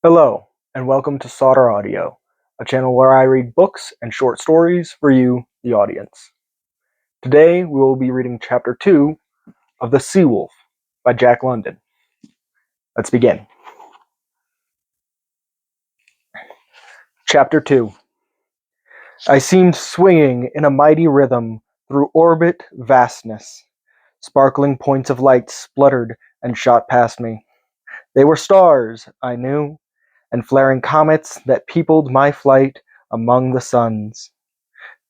Hello, and welcome to Sauter Audio, a channel where I read books and short stories for you, the audience. Today we will be reading Chapter 2 of The Sea Wolf by Jack London. Let's begin. Chapter 2. I seemed swinging in a mighty rhythm through orbit vastness. Sparkling points of light spluttered and shot past me. They were stars, I knew, and flaring comets that peopled my flight among the suns.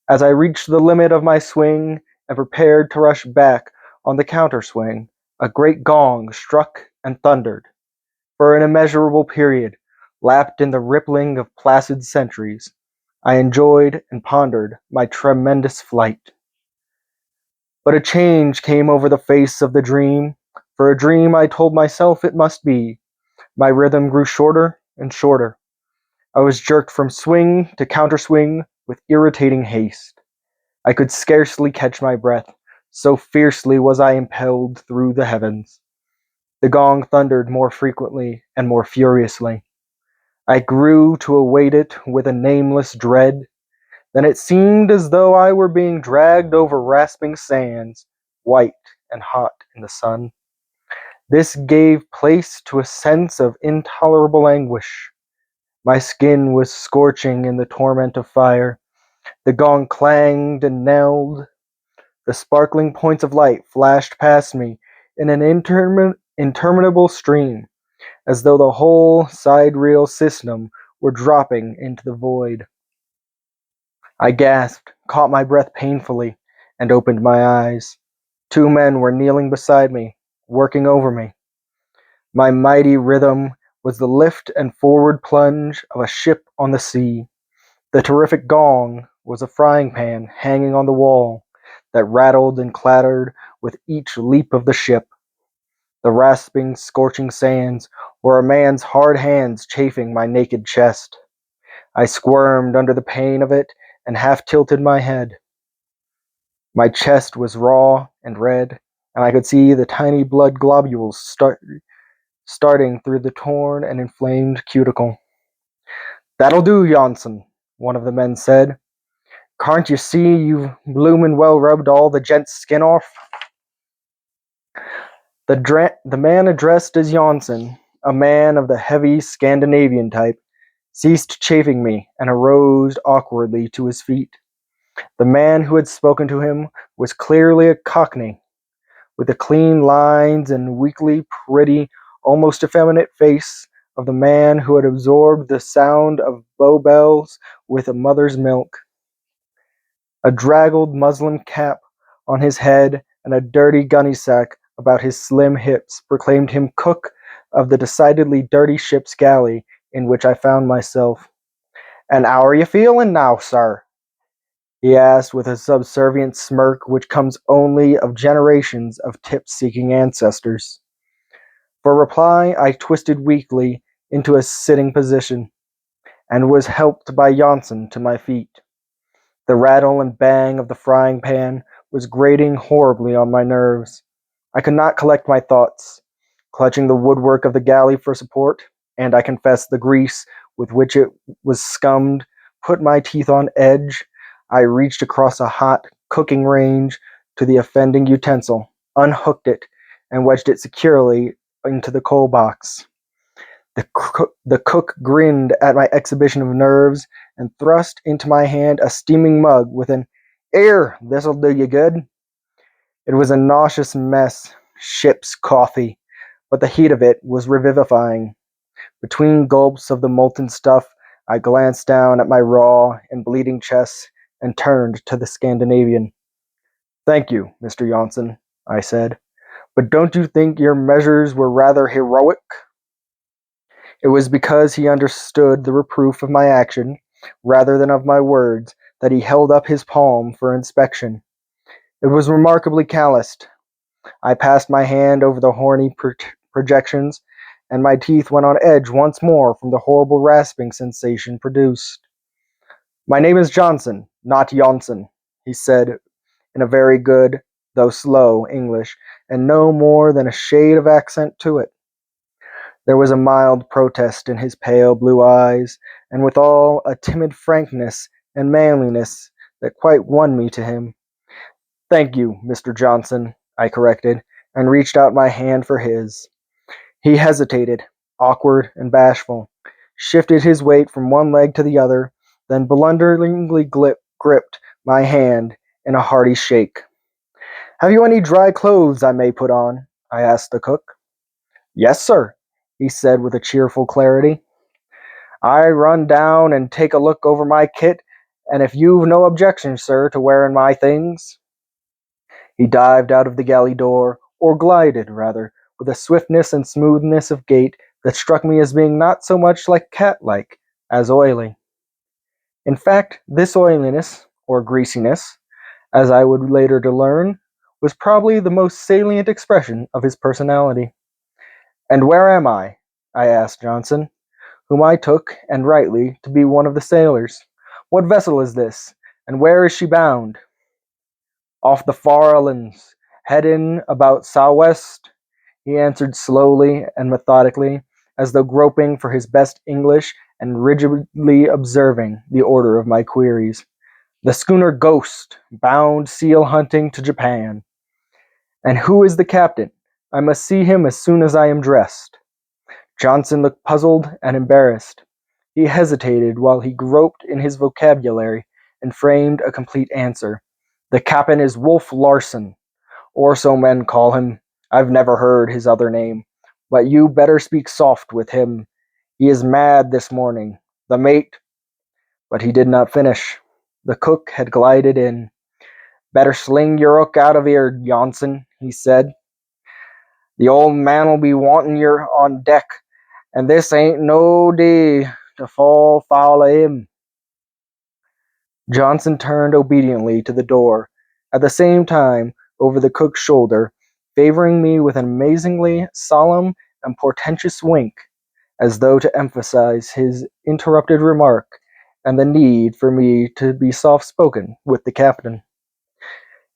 As I reached the limit of my swing and prepared to rush back on the counterswing, a great gong struck and thundered. For an immeasurable period, lapped in the rippling of placid centuries, I enjoyed and pondered my tremendous flight. But a change came over the face of the dream. For a dream I told myself it must be. My rhythm grew shorter and shorter. I was jerked from swing to counterswing with irritating haste. I could scarcely catch my breath, so fiercely was I impelled through the heavens. The gong thundered more frequently and more furiously. I grew to await it with a nameless dread. Then it seemed as though I were being dragged over rasping sands, white and hot in the sun. This gave place to a sense of intolerable anguish. My skin was scorching in the torment of fire. The gong clanged and knelled. The sparkling points of light flashed past me in an interminable stream, as though the whole sidereal system were dropping into the void. I gasped, caught my breath painfully, and opened my eyes. Two men were kneeling beside me, working over me. My mighty rhythm was the lift and forward plunge of a ship on the sea. The terrific gong was a frying pan hanging on the wall that rattled and clattered with each leap of the ship. The rasping, scorching sands were a man's hard hands chafing my naked chest. I squirmed under the pain of it and half tilted my head. My chest was raw and red, and I could see the tiny blood globules starting through the torn and inflamed cuticle. "That'll do, Janssen," one of the men said. "Can't you see you've bloomin' well rubbed all the gent's skin off?" The man addressed as Janssen, a man of the heavy Scandinavian type, ceased chafing me and arose awkwardly to his feet. The man who had spoken to him was clearly a Cockney, with the clean lines and weakly pretty, almost effeminate face of the man who had absorbed the sound of Bow Bells with a mother's milk. A draggled muslin cap on his head and a dirty gunny sack about his slim hips proclaimed him cook of the decidedly dirty ship's galley in which I found myself. "And how are you feeling now, sir?" he asked with a subservient smirk which comes only of generations of tip-seeking ancestors. For reply, I twisted weakly into a sitting position and was helped by Janssen to my feet. The rattle and bang of the frying pan was grating horribly on my nerves. I could not collect my thoughts. Clutching the woodwork of the galley for support, and I confess the grease with which it was scummed put my teeth on edge, I reached across a hot cooking range to the offending utensil, unhooked it, and wedged it securely into the coal box. The cook grinned at my exhibition of nerves and thrust into my hand a steaming mug with an "'Ere, this'll do you good." It was a nauseous mess, ship's coffee, but the heat of it was revivifying. Between gulps of the molten stuff, I glanced down at my raw and bleeding chest and turned to the Scandinavian. "Thank you, Mr. Janssen," I said, "but don't you think your measures were rather heroic?" It was because he understood the reproof of my action, rather than of my words, that he held up his palm for inspection. It was remarkably calloused. I passed my hand over the horny projections, and my teeth went on edge once more from the horrible rasping sensation produced. "My name is Johnson, not Janssen," he said in a very good, though slow, English, and no more than a shade of accent to it. There was a mild protest in his pale blue eyes, and withal a timid frankness and manliness that quite won me to him. "Thank you, Mr. Johnson," I corrected, and reached out my hand for his. He hesitated, awkward and bashful, shifted his weight from one leg to the other, then blunderingly gripped my hand in a hearty shake. "Have you any dry clothes I may put on?" I asked the cook. "Yes, sir," he said with a cheerful clarity. "I run down and take a look over my kit, and if you've no objection, sir, to wearing my things." He dived out of the galley door, or glided, rather, with a swiftness and smoothness of gait that struck me as being not so much like cat-like as oily. In fact, this oiliness, or greasiness, as I would later to learn, was probably the most salient expression of his personality. "And where am I?" I asked Johnson, whom I took, and rightly, to be one of the sailors. "What vessel is this, and where is she bound?" "Off the Far Islands, headin' about sou'west," he answered slowly and methodically, as though groping for his best English and rigidly observing the order of my queries. "The schooner Ghost, bound seal hunting to Japan." "And who is the captain? I must see him as soon as I am dressed." Johnson looked puzzled and embarrassed. He hesitated while he groped in his vocabulary and framed a complete answer. "The captain is Wolf Larsen, or so men call him. I've never heard his other name. But you better speak soft with him. He is mad this morning. The mate—" But he did not finish. The cook had glided in. "Better sling your hook out of here, Johnson," he said. "The old man'll be wantin' yer on deck, and this ain't no day to fall foul of him." Johnson turned obediently to the door, at the same time over the cook's shoulder, favoring me with an amazingly solemn and portentous wink, as though to emphasize his interrupted remark and the need for me to be soft-spoken with the captain.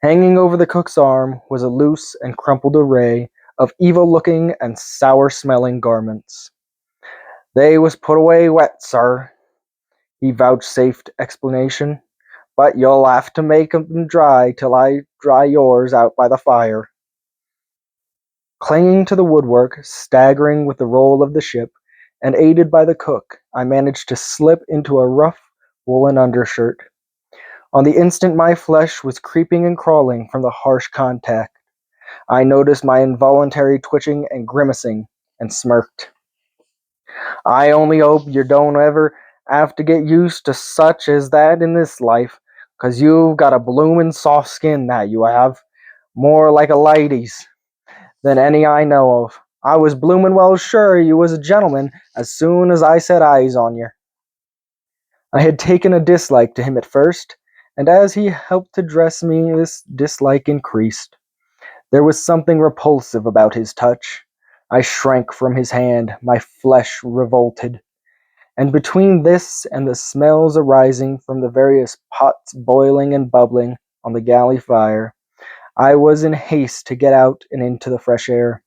Hanging over the cook's arm was a loose and crumpled array of evil-looking and sour-smelling garments. "They was put away wet, sir," he vouchsafed explanation, "but you'll have to make 'em dry till I dry yours out by the fire." Clinging to the woodwork, staggering with the roll of the ship, and aided by the cook, I managed to slip into a rough woolen undershirt. On the instant my flesh was creeping and crawling from the harsh contact. I noticed my involuntary twitching and grimacing, and smirked. "I only hope yer don't ever have to get used to such as that in this life, 'cause you've got a bloomin' soft skin, that you have, more like a lady's than any I know of. I was bloomin' well sure you was a gentleman as soon as I set eyes on yer." I had taken a dislike to him at first, and as he helped to dress me this dislike increased. There was something repulsive about his touch. I shrank from his hand, my flesh revolted. And between this and the smells arising from the various pots boiling and bubbling on the galley fire, I was in haste to get out and into the fresh air.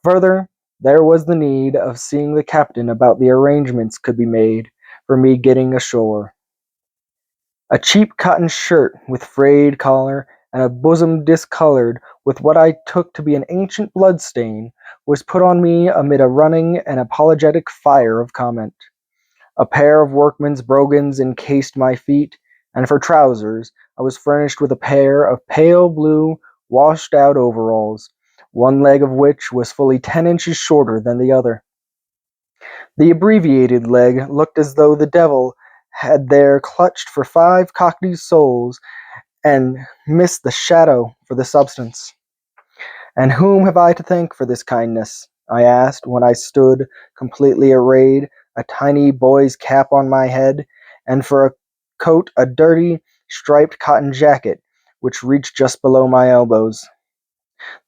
Further, there was the need of seeing the captain about the arrangements could be made for me getting ashore. A cheap cotton shirt with frayed collar and a bosom discolored with what I took to be an ancient bloodstain was put on me amid a running and apologetic fire of comment. A pair of workman's brogans encased my feet, and for trousers I was furnished with a pair of pale blue, washed-out overalls, one leg of which was fully 10 inches shorter than the other. The abbreviated leg looked as though the devil had there clutched for 5 cockney souls and missed the shadow for the substance. "And whom have I to thank for this kindness?" I asked when I stood, completely arrayed, a tiny boy's cap on my head, and for a coat a dirty, striped cotton jacket, which reached just below my elbows.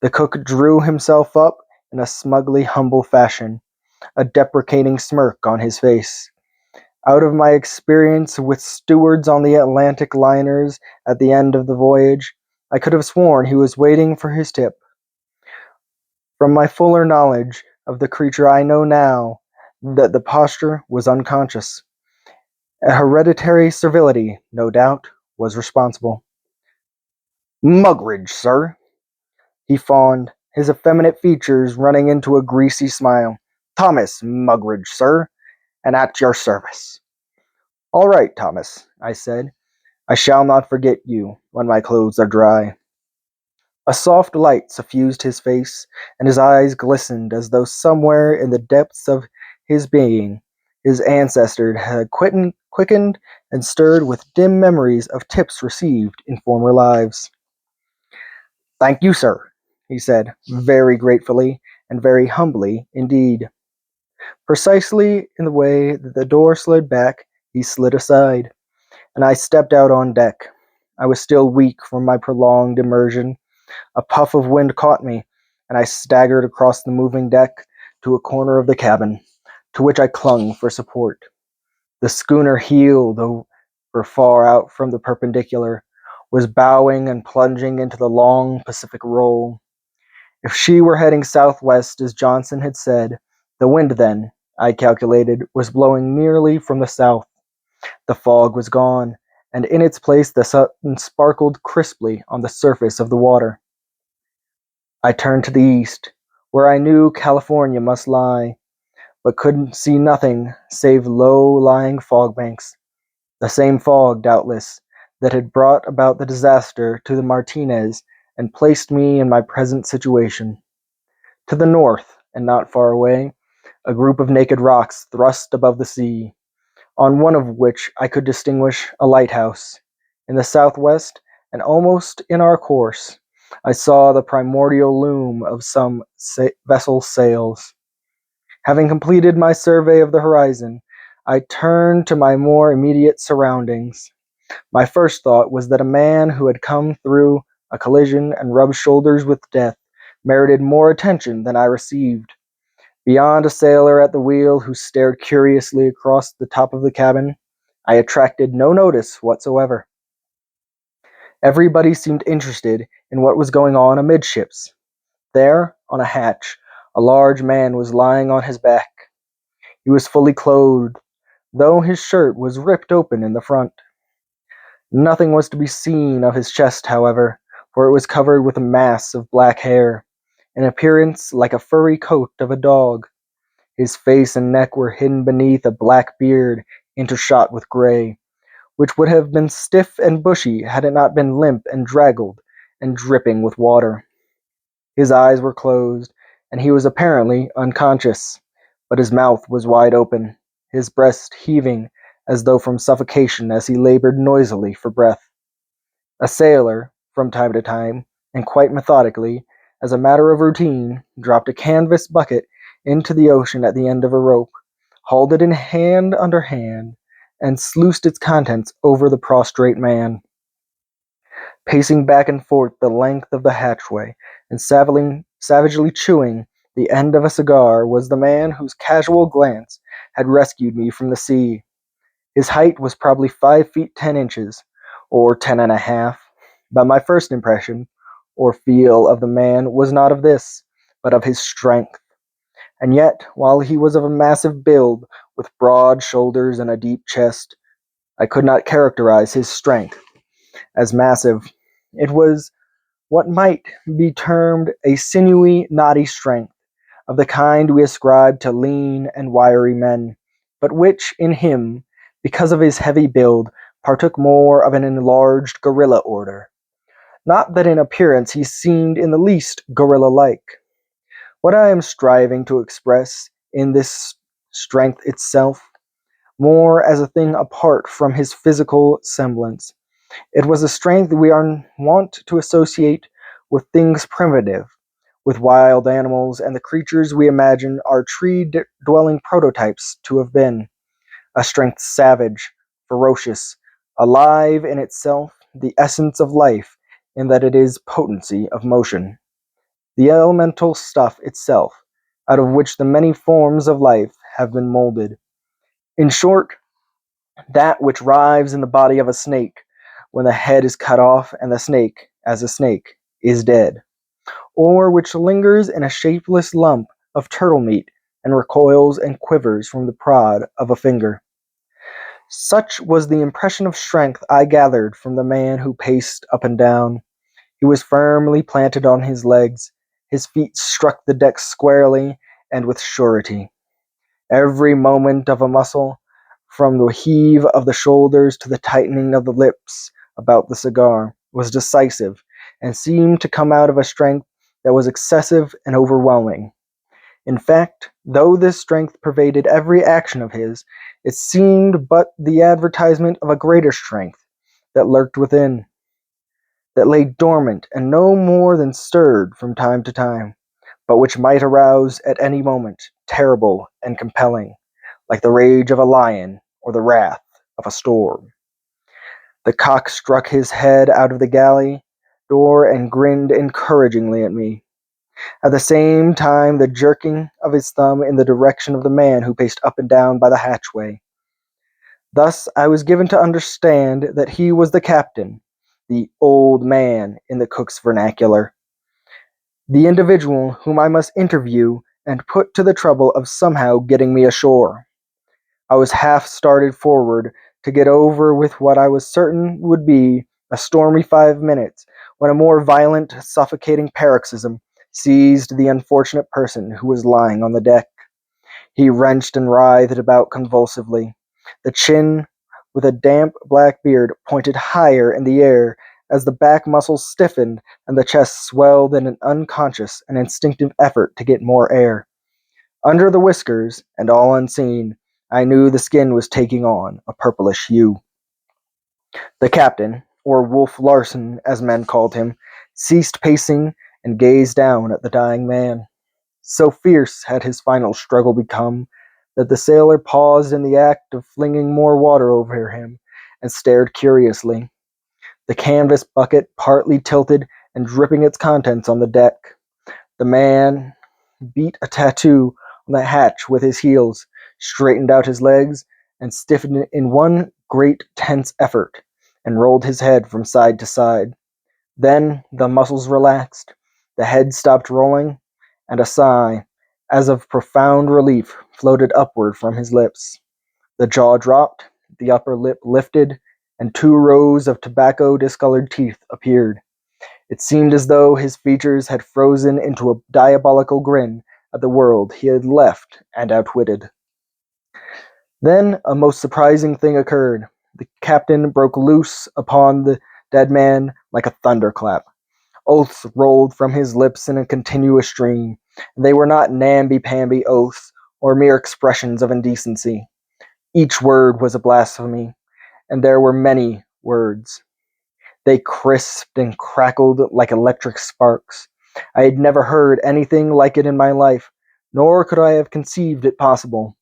The cook drew himself up in a smugly humble fashion, a deprecating smirk on his face. Out of my experience with stewards on the Atlantic liners at the end of the voyage, I could have sworn he was waiting for his tip. From my fuller knowledge of the creature I know now that the posture was unconscious. A hereditary servility, no doubt, was responsible. Mugridge, sir, he fawned, his effeminate features running into a greasy smile. Thomas Mugridge, sir, and at your service. All right, Thomas, I said. I shall not forget you when my clothes are dry. A soft light suffused his face, and his eyes glistened as though somewhere in the depths of his being his ancestor had quickened and stirred with dim memories of tips received in former lives. Thank you, sir, he said, very gratefully and very humbly indeed. Precisely in the way that the door slid back, he slid aside, and I stepped out on deck. I was still weak from my prolonged immersion. A puff of wind caught me, and I staggered across the moving deck to a corner of the cabin, to which I clung for support. The schooner heel, though we're far out from the perpendicular, was bowing and plunging into the long Pacific roll. If she were heading southwest, as Johnson had said, the wind then, I calculated, was blowing nearly from the south. The fog was gone, and in its place the sun sparkled crisply on the surface of the water. I turned to the east, where I knew California must lie, but could see nothing save low-lying fog banks. The same fog, doubtless, that had brought about the disaster to the Martinez and placed me in my present situation. To the north, and not far away, a group of naked rocks thrust above the sea, on one of which I could distinguish a lighthouse. In the southwest, and almost in our course, I saw the primordial loom of some vessel's sails. Having completed my survey of the horizon, I turned to my more immediate surroundings. My first thought was that a man who had come through a collision and rubbed shoulders with death merited more attention than I received. Beyond a sailor at the wheel who stared curiously across the top of the cabin, I attracted no notice whatsoever. Everybody seemed interested in what was going on amidships. There, on a hatch, a large man was lying on his back. He was fully clothed, though his shirt was ripped open in the front. Nothing was to be seen of his chest, however, for it was covered with a mass of black hair, in appearance like a furry coat of a dog. His face and neck were hidden beneath a black beard intershot with gray, which would have been stiff and bushy had it not been limp and draggled and dripping with water. His eyes were closed, and he was apparently unconscious, but his mouth was wide open, his breast heaving as though from suffocation as he labored noisily for breath. A sailor, from time to time, and quite methodically, as a matter of routine, dropped a canvas bucket into the ocean at the end of a rope, hauled it in hand under hand, and sluiced its contents over the prostrate man. Pacing back and forth the length of the hatchway, and savagely chewing the end of a cigar, was the man whose casual glance had rescued me from the sea. His height was probably 5 feet 10 inches, or 10 and a half, but my first impression, or feel of the man was not of this, but of his strength. And yet, while he was of a massive build, with broad shoulders and a deep chest, I could not characterize his strength as massive. It was what might be termed a sinewy, knotty strength, of the kind we ascribe to lean and wiry men, but which, in him, because of his heavy build, partook more of an enlarged gorilla order. Not that in appearance he seemed in the least gorilla-like. What I am striving to express in this strength itself, more as a thing apart from his physical semblance. It was a strength we are wont to associate with things primitive, with wild animals and the creatures we imagine our tree-dwelling prototypes to have been. A strength savage, ferocious, alive in itself, the essence of life, in that it is potency of motion. The elemental stuff itself, out of which the many forms of life have been molded. In short, that which writhes in the body of a snake when the head is cut off and the snake, as a snake, is dead, or which lingers in a shapeless lump of turtle meat and recoils and quivers from the prod of a finger. Such was the impression of strength I gathered from the man who paced up and down. He was firmly planted on his legs. His feet struck the deck squarely and with surety. Every movement of a muscle, from the heave of the shoulders to the tightening of the lips about the cigar, was decisive, and seemed to come out of a strength that was excessive and overwhelming. In fact, though this strength pervaded every action of his, it seemed but the advertisement of a greater strength that lurked within, that lay dormant and no more than stirred from time to time, but which might arouse at any moment, terrible and compelling, like the rage of a lion or the wrath of a storm. The cock struck his head out of the galley door and grinned encouragingly at me, at the same time the jerking of his thumb in the direction of the man who paced up and down by the hatchway. Thus I was given to understand that he was the captain, the old man in the cook's vernacular, the individual whom I must interview and put to the trouble of somehow getting me ashore. I was half started forward to get over with what I was certain would be a stormy 5 minutes, when a more violent, suffocating paroxysm seized the unfortunate person who was lying on the deck. He wrenched and writhed about convulsively. The chin, with a damp black beard, pointed higher in the air as the back muscles stiffened and the chest swelled in an unconscious and instinctive effort to get more air. Under the whiskers, and all unseen, I knew the skin was taking on a purplish hue. The captain, or Wolf Larsen as men called him, ceased pacing and gazed down at the dying man. So fierce had his final struggle become that the sailor paused in the act of flinging more water over him and stared curiously, the canvas bucket partly tilted and dripping its contents on the deck. The man beat a tattoo on the hatch with his heels, straightened out his legs, and stiffened in one great tense effort, and rolled his head from side to side. Then the muscles relaxed, the head stopped rolling, and a sigh, as of profound relief, floated upward from his lips. The jaw dropped, the upper lip lifted, and 2 rows of tobacco-discolored teeth appeared. It seemed as though his features had frozen into a diabolical grin at the world he had left and outwitted. Then a most surprising thing occurred. The captain broke loose upon the dead man like a thunderclap. Oaths rolled from his lips in a continuous stream. They were not namby-pamby oaths or mere expressions of indecency. Each word was a blasphemy, and there were many words. They crisped and crackled like electric sparks. I had never heard anything like it in my life, nor could I have conceived it possible.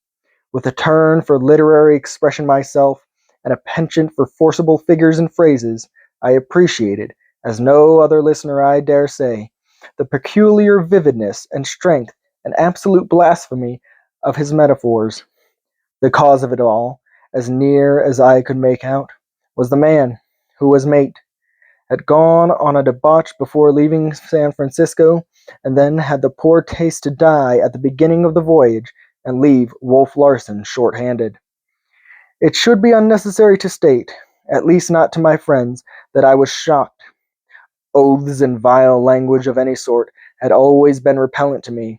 With a turn for literary expression myself, and a penchant for forcible figures and phrases, I appreciated, as no other listener I dare say, the peculiar vividness and strength and absolute blasphemy of his metaphors. The cause of it all, as near as I could make out, was the man who was mate, had gone on a debauch before leaving San Francisco, and then had the poor taste to die at the beginning of the voyage and leave Wolf Larsen short-handed. It should be unnecessary to state, at least not to my friends, that I was shocked. Oaths and vile language of any sort had always been repellent to me.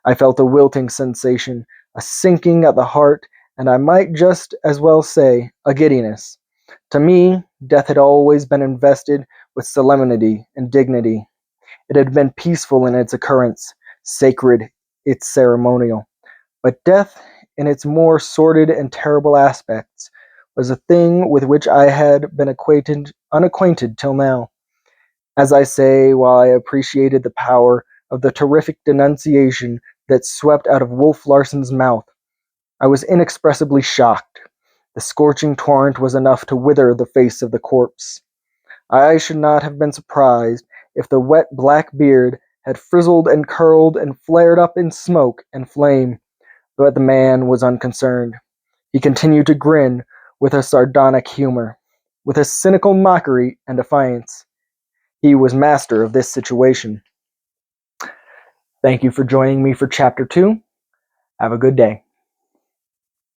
I felt a wilting sensation, a sinking at the heart, and I might just as well say a giddiness. To me, death had always been invested with solemnity and dignity. It had been peaceful in its occurrence, sacred its ceremonial. But death, in its more sordid and terrible aspects, was a thing with which I had been unacquainted till now. As I say, while I appreciated the power of the terrific denunciation that swept out of Wolf Larsen's mouth, I was inexpressibly shocked. The scorching torrent was enough to wither the face of the corpse. I should not have been surprised if the wet black beard had frizzled and curled and flared up in smoke and flame, but the man was unconcerned. He continued to grin with a sardonic humor, with a cynical mockery and defiance. He was master of this situation. Thank you for joining me for Chapter 2. Have a good day.